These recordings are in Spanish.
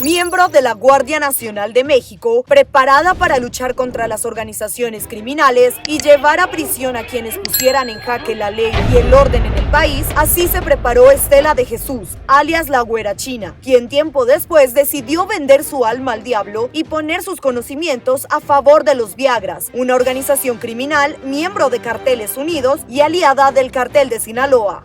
miembro de la Guardia Nacional de México, preparada para luchar contra las organizaciones criminales y llevar a prisión a quienes pusieran en jaque la ley y el orden en el país. Así se preparó Estela de Jesús, alias la Güera China, quien tiempo después decidió vender su alma al diablo y poner sus conocimientos a favor de los Viagras, una organización criminal, miembro de Carteles Unidos y aliada del Cartel de Sinaloa.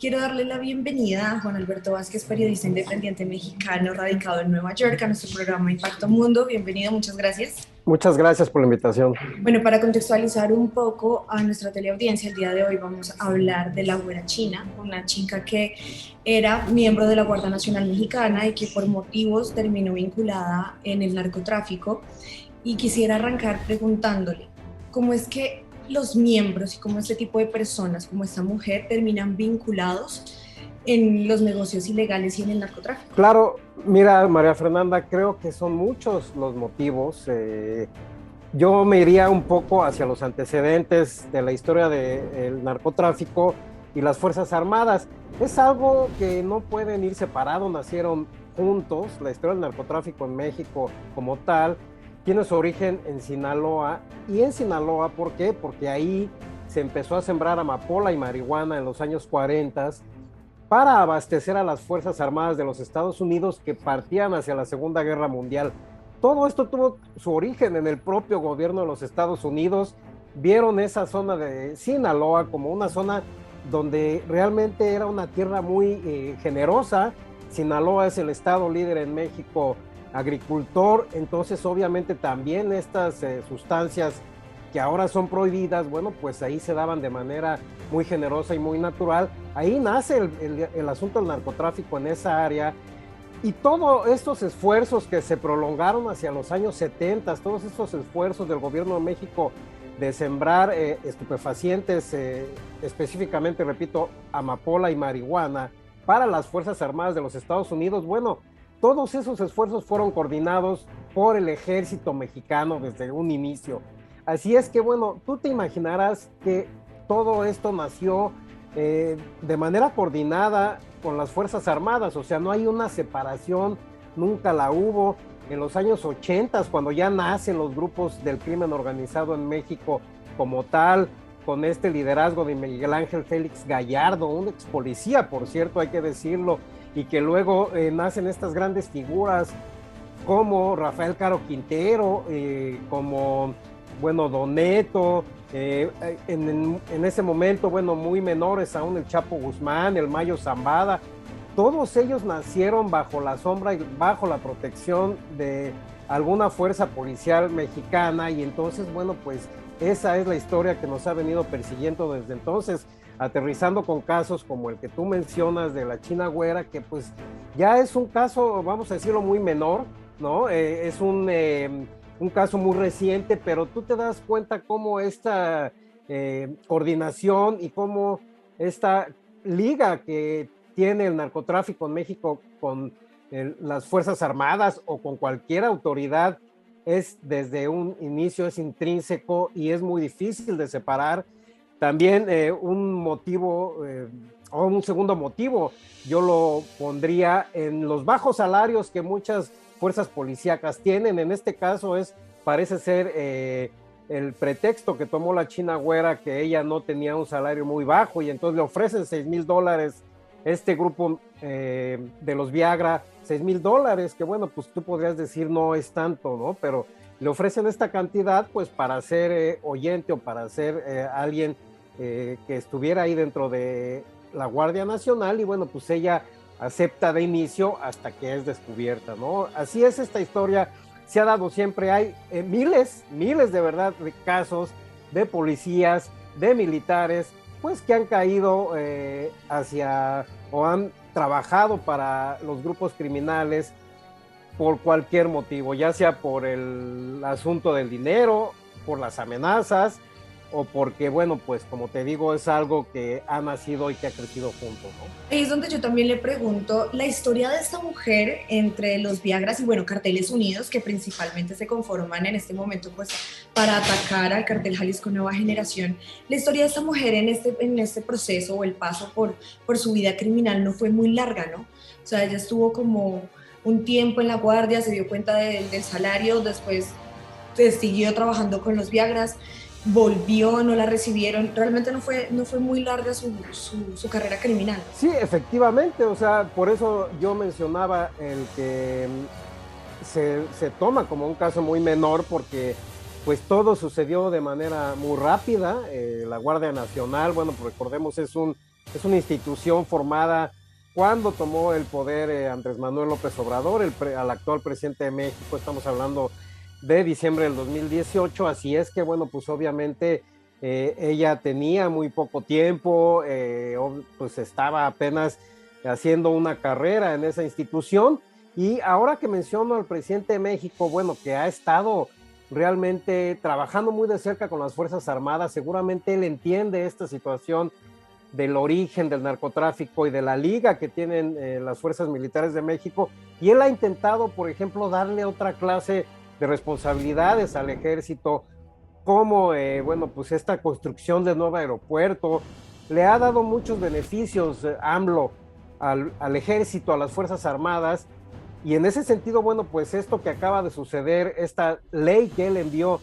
Quiero darle la bienvenida a Juan Alberto Vázquez, periodista independiente mexicano radicado en Nueva York, a nuestro programa Impacto Mundo. Bienvenido, muchas gracias. Muchas gracias por la invitación. Bueno, para contextualizar un poco a nuestra teleaudiencia, el día de hoy vamos a hablar de la Güera China, una chica que era miembro de la Guardia Nacional Mexicana y que por motivos terminó vinculada en el narcotráfico. Y quisiera arrancar preguntándole, ¿cómo es que los miembros y cómo este tipo de personas, como esta mujer, terminan vinculados en los negocios ilegales y en el narcotráfico? Claro, mira, María Fernanda, creo que son muchos los motivos. Yo me iría un poco hacia los antecedentes de la historia del narcotráfico y las Fuerzas Armadas. Es algo que no pueden ir separados, nacieron juntos. La historia del narcotráfico en México como tal tiene su origen en Sinaloa. Y en Sinaloa, ¿por qué? Porque ahí se empezó a sembrar amapola y marihuana en los años 40 para abastecer a las Fuerzas Armadas de los Estados Unidos que partían hacia la Segunda Guerra Mundial. Todo esto tuvo su origen en el propio gobierno de los Estados Unidos. Vieron esa zona de Sinaloa como una zona donde realmente era una tierra muy generosa. Sinaloa es el estado líder en México agricultor, entonces obviamente también estas sustancias que ahora son prohibidas, bueno, pues ahí se daban de manera muy generosa y muy natural. Ahí nace el asunto del narcotráfico en esa área, y todos estos esfuerzos que se prolongaron hacia los años 70, todos estos esfuerzos del gobierno de México de sembrar estupefacientes, específicamente, repito, amapola y marihuana para las Fuerzas Armadas de los Estados Unidos, bueno, todos esos esfuerzos fueron coordinados por el ejército mexicano desde un inicio. Así es que, bueno, tú te imaginarás que todo esto nació de manera coordinada con las Fuerzas Armadas, o sea, no hay una separación, nunca la hubo. En los años 80, cuando ya nacen los grupos del crimen organizado en México como tal, con este liderazgo de Miguel Ángel Félix Gallardo, un ex policía, por cierto, hay que decirlo, y que luego nacen estas grandes figuras como Rafael Caro Quintero, como, bueno, Don Neto, en ese momento, bueno, muy menores aún, el Chapo Guzmán, el Mayo Zambada. Todos ellos nacieron bajo la sombra y bajo la protección de alguna fuerza policial mexicana, y entonces, bueno, pues esa es la historia que nos ha venido persiguiendo desde entonces, aterrizando con casos como el que tú mencionas de la China Güera, que pues ya es un caso, vamos a decirlo, muy menor, ¿no? Es un caso muy reciente, pero tú te das cuenta cómo esta coordinación y cómo esta liga que tiene el narcotráfico en México con las Fuerzas Armadas o con cualquier autoridad es desde un inicio, es intrínseco y es muy difícil de separar. También un motivo, o un segundo motivo, yo lo pondría en los bajos salarios que muchas fuerzas policíacas tienen. En este caso parece ser el pretexto que tomó la China Güera, que ella no tenía un salario muy bajo, y entonces le ofrecen $6,000 este grupo de los Viagra, $6,000, que bueno, pues tú podrías decir no es tanto, ¿no? Pero le ofrecen esta cantidad pues para ser oyente o para ser alguien que estuviera ahí dentro de la Guardia Nacional, y bueno, pues ella acepta de inicio hasta que es descubierta, ¿no? Así es esta historia, se ha dado siempre. Hay miles de verdad de casos de policías, de militares, pues que han caído hacia o han trabajado para los grupos criminales por cualquier motivo, ya sea por el asunto del dinero, por las amenazas, o porque, bueno, pues como te digo, es algo que ha nacido y que ha crecido juntos, ¿no? Ahí es donde yo también le pregunto la historia de esta mujer entre los Viagras y, bueno, Carteles Unidos, que principalmente se conforman en este momento pues para atacar al cartel Jalisco Nueva Generación. La historia de esta mujer en este proceso o el paso por su vida criminal no fue muy larga, ¿no? O sea, ella estuvo como un tiempo en la guardia, se dio cuenta del salario, después siguió trabajando con los Viagras, volvió, no la recibieron, realmente no fue muy larga su carrera criminal. Sí, efectivamente, o sea, por eso yo mencionaba el que se toma como un caso muy menor, porque pues todo sucedió de manera muy rápida. La Guardia Nacional, bueno, pues recordemos, es una institución formada cuando tomó el poder Andrés Manuel López Obrador, al actual presidente de México. Estamos hablando de diciembre del 2018, así es que, bueno, pues obviamente ella tenía muy poco tiempo, pues estaba apenas haciendo una carrera en esa institución. Y ahora que menciono al presidente de México, bueno, que ha estado realmente trabajando muy de cerca con las Fuerzas Armadas, seguramente él entiende esta situación del origen del narcotráfico y de la liga que tienen las Fuerzas Militares de México, y él ha intentado, por ejemplo, darle otra clase de responsabilidades al ejército, como, bueno, pues esta construcción del nuevo aeropuerto. Le ha dado muchos beneficios AMLO al ejército, a las Fuerzas Armadas, y en ese sentido, bueno, pues esto que acaba de suceder, esta ley que él envió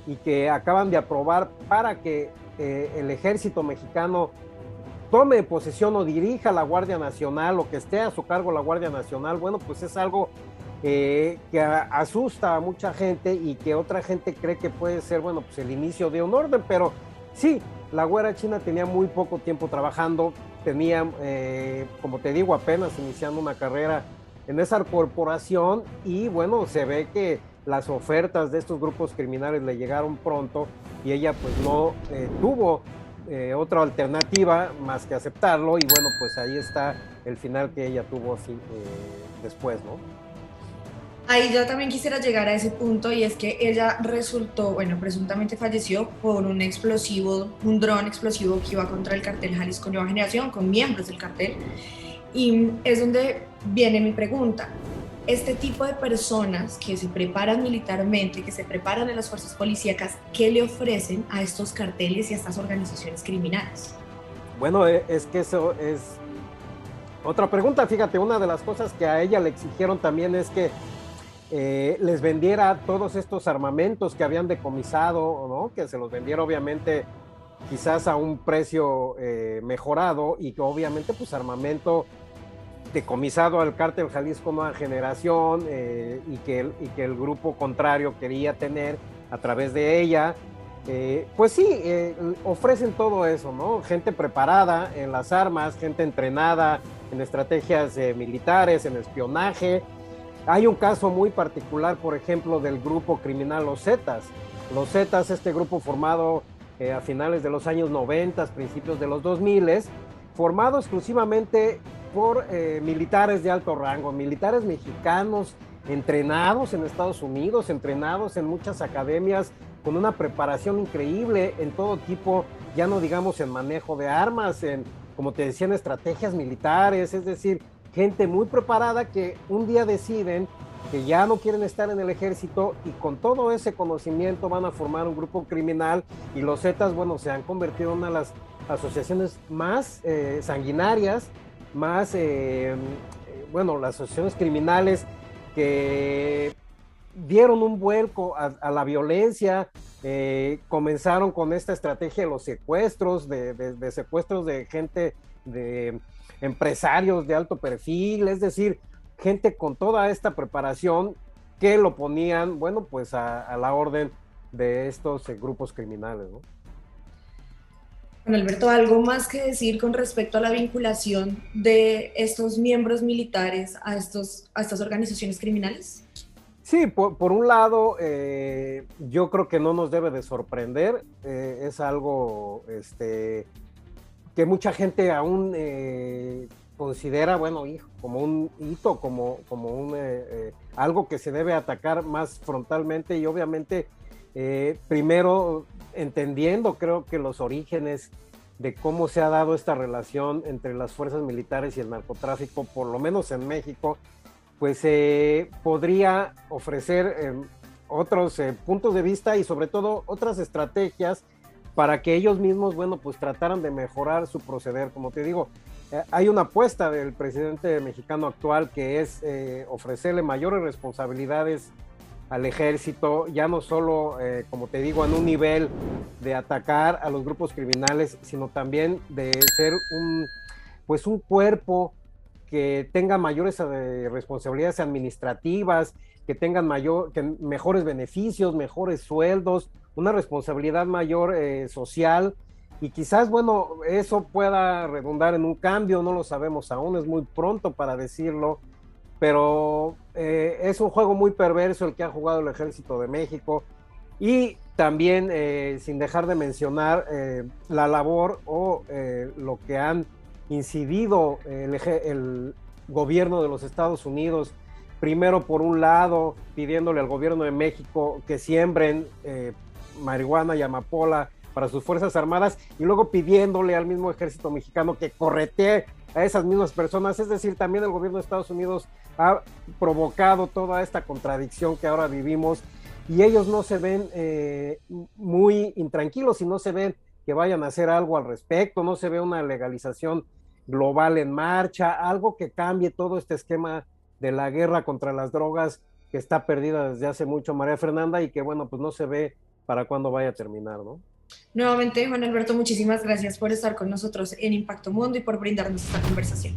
y que acaban de aprobar para que el ejército mexicano tome posesión o dirija la Guardia Nacional, o que esté a su cargo la Guardia Nacional, bueno, pues es algo que asusta a mucha gente y que otra gente cree que puede ser, bueno, pues el inicio de un orden. Pero sí, la Güera China tenía muy poco tiempo trabajando, tenía, como te digo, apenas iniciando una carrera en esa corporación, y bueno, se ve que las ofertas de estos grupos criminales le llegaron pronto y ella pues no tuvo otra alternativa más que aceptarlo, y bueno, pues ahí está el final que ella tuvo después, ¿no? Ahí yo también quisiera llegar a ese punto, y es que ella resultó, bueno, presuntamente falleció por un explosivo, un dron explosivo que iba contra el cartel Jalisco Nueva Generación, con miembros del cartel. Y es donde viene mi pregunta. Este tipo de personas que se preparan militarmente, que se preparan en las fuerzas policíacas, ¿qué le ofrecen a estos carteles y a estas organizaciones criminales? Bueno, es que eso es otra pregunta. Fíjate, una de las cosas que a ella le exigieron también es que les vendiera todos estos armamentos que habían decomisado, ¿no? Que se los vendiera obviamente quizás a un precio mejorado, y que obviamente pues armamento decomisado al cártel Jalisco Nueva Generación, y que el grupo contrario quería tener a través de ella. Pues sí, ofrecen todo eso, ¿no? Gente preparada en las armas, gente entrenada en estrategias militares, en espionaje. Hay un caso muy particular, por ejemplo, del grupo criminal Los Zetas. Los Zetas, este grupo formado a finales de los años 90, principios de los 2000, formado exclusivamente por militares de alto rango, militares mexicanos entrenados en Estados Unidos, entrenados en muchas academias, con una preparación increíble en todo tipo, ya no digamos en manejo de armas, en, como te decía, en estrategias militares. Es decir, gente muy preparada que un día deciden que ya no quieren estar en el ejército, y con todo ese conocimiento van a formar un grupo criminal. Y los Zetas, bueno, se han convertido en una de las asociaciones más sanguinarias, más, bueno, las asociaciones criminales que dieron un vuelco a la violencia. Comenzaron con esta estrategia de los secuestros, de secuestros de gente, de empresarios de alto perfil, es decir, gente con toda esta preparación que lo ponían, bueno, pues a la orden de estos grupos criminales, ¿no? Bueno, Alberto, ¿algo más que decir con respecto a la vinculación de estos miembros militares a estas organizaciones criminales? Sí, por un lado, yo creo que no nos debe de sorprender. Es algo que mucha gente aún considera, bueno, como un hito, como algo que se debe atacar más frontalmente. Y obviamente primero entendiendo, creo que los orígenes de cómo se ha dado esta relación entre las fuerzas militares y el narcotráfico, por lo menos en México, pues podría ofrecer otros puntos de vista y sobre todo otras estrategias para que ellos mismos, bueno, pues trataran de mejorar su proceder. Como te digo, hay una apuesta del presidente mexicano actual que es ofrecerle mayores responsabilidades al ejército, ya no solo, como te digo, en un nivel de atacar a los grupos criminales, sino también de ser pues un cuerpo que tenga mayores responsabilidades administrativas, que tengan mejores beneficios, mejores sueldos, una responsabilidad mayor social, y quizás, bueno, eso pueda redundar en un cambio, no lo sabemos aún, es muy pronto para decirlo, pero es un juego muy perverso el que ha jugado el Ejército de México, y también sin dejar de mencionar la labor o lo que han incidido el gobierno de los Estados Unidos, primero por un lado pidiéndole al gobierno de México que siembren marihuana y amapola para sus Fuerzas Armadas, y luego pidiéndole al mismo ejército mexicano que corretee a esas mismas personas. Es decir, también el gobierno de Estados Unidos ha provocado toda esta contradicción que ahora vivimos, y ellos no se ven muy intranquilos y no se ven que vayan a hacer algo al respecto, no se ve una legalización global en marcha, algo que cambie todo este esquema de la guerra contra las drogas que está perdida desde hace mucho, María Fernanda, y que, bueno, pues no se ve para cuándo vaya a terminar, ¿no? Nuevamente, Juan Alberto, muchísimas gracias por estar con nosotros en Impacto Mundo y por brindarnos esta conversación.